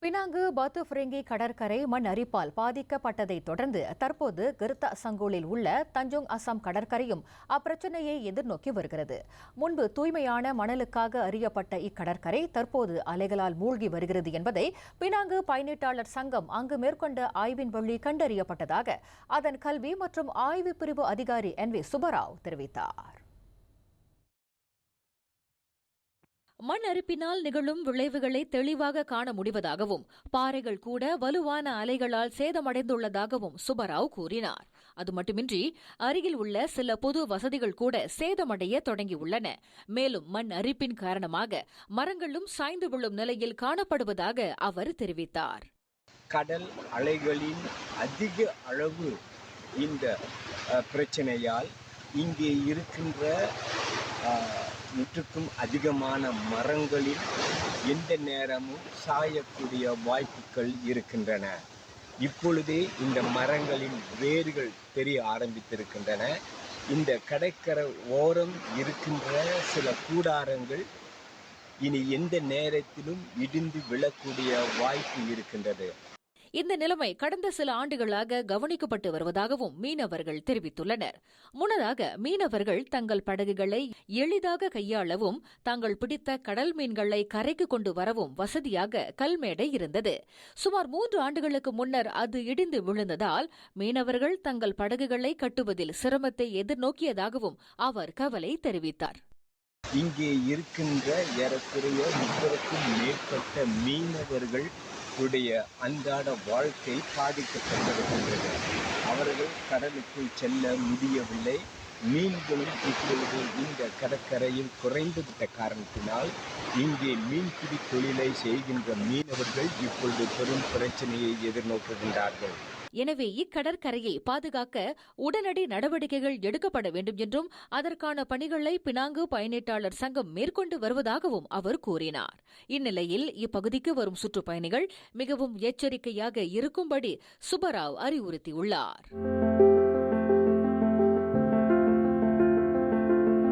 Penang பாத்துஃபிரிங்கி கடற்கரை மண் அரிப்பால் பாதிக்கப்பட்டதை தொடர்ந்து தற்போது கிர்தா சங்கூலில் உள்ள தஞ்சோங் அசாம் கடற்கரையும் அப்பிரச்சினையை எதிர்நோக்கி வருகிறது. முன்பு தூய்மையான மணலுக்காக அறியப்பட்ட இக்கடற்கரை தற்போது அலைகளால் மூழ்கி வருகிறது என்பதை பினாங்கு பயணீட்டாளர் சங்கம் அங்கு மேற்கொண்ட ஆய்வின் வழி கண்டறியப்பட்டதாக அதன் கல்வி மற்றும் ஆய்வு பிரிவு அதிகாரி NV சுப்பராவ் தெரிவித்தார். மண் அரிப்பினால் நிகழும் விளைவுகளை தெளிவாக காண முடிவதாகவும் பாறைகள் கூட வலுவான அலைகளால் சேதமடைந்துள்ளதாகவும் சுப்பராவ் கூறினார். அது மட்டுமின்றி அருகில் உள்ள சில பொது வசதிகள் கூட சேதமடைய தொடங்கியுள்ளன. மேலும் மண் அரிப்பின் காரணமாக மரங்களும் சாய்ந்து விழும் நிலையில் காணப்படுவதாக அவர் தெரிவித்தார். கடல் அலைகளின் அதிக அளவு இந்த பிரச்சனையால் இங்கே இருக்கின்ற நூற்றுக்கும் அதிகமான மரங்களில் எந்த நேரமும் சாயக்கூடிய வாய்ப்புகள் இருக்கின்றன. இப்பொழுதே இந்த மரங்களின் வேர்கள் தெரிய ஆரம்பித்திருக்கின்றன. இந்த கடற்கரை ஓரம் இருக்கின்ற சில கூடாரங்கள் இனி எந்த நேரத்திலும் இடிந்து விழக்கூடிய வாய்ப்பு இருக்கின்றது. இந்த நிலைமை கடந்த சில ஆண்டுகளாக கவனிக்கப்பட்டு வருவதாகவும் மீனவர்கள் தெரிவித்துள்ளனர். முன்னதாக மீனவர்கள் தங்கள் படகுகளை எளிதாக கையாளவும் தாங்கள் பிடித்த கடல் மீன்களை கரைக்கு கொண்டு வரவும் வசதியாக கல்மேடை இருந்தது. சுமார் 3 ஆண்டுகளுக்கு முன்னர் அது இடிந்து விழுந்ததால் மீனவர்கள் தங்கள் படகுகளை கட்டுவதில் சிரமத்தை எதிர்நோக்கியதாகவும் அவர் கவலை தெரிவித்தார். இங்கே இருக்கின்ற ஏறக்குறைய 30க்கும் மேற்பட்ட மீனவர்கள் அன்றாட வாழ்க்கை பாதிக்கப்பட்டிருக்கின்றது. அவர்கள் கடலுக்குள் செல்ல முடியவில்லை. மீன்களும் இப்பொழுது இந்த கடற்கரையில் குறைந்துவிட்ட காரணத்தினால் இங்கே மீன்பிடி தொழிலை செய்கின்ற மீனவர்கள் இப்பொழுது பெரும் பிரச்சனையை எதிர்நோக்குகின்றார்கள். எனவே இக்கடற்கரையை பாதுகாக்க உடனடி நடவடிக்கைகள் எடுக்கப்பட வேண்டும் என்றும் அதற்கான பணிகளை பினாங்கு பயணீட்டாளர் சங்கம் மேற்கொண்டு வருவதாகவும் அவர் கூறினார். இந்நிலையில் இப்பகுதிக்கு வரும் சுற்றுப்பயணிகள் மிகவும் எச்சரிக்கையாக இருக்கும்படி சுப்பராவ் அறிவுறுத்தியுள்ளார்.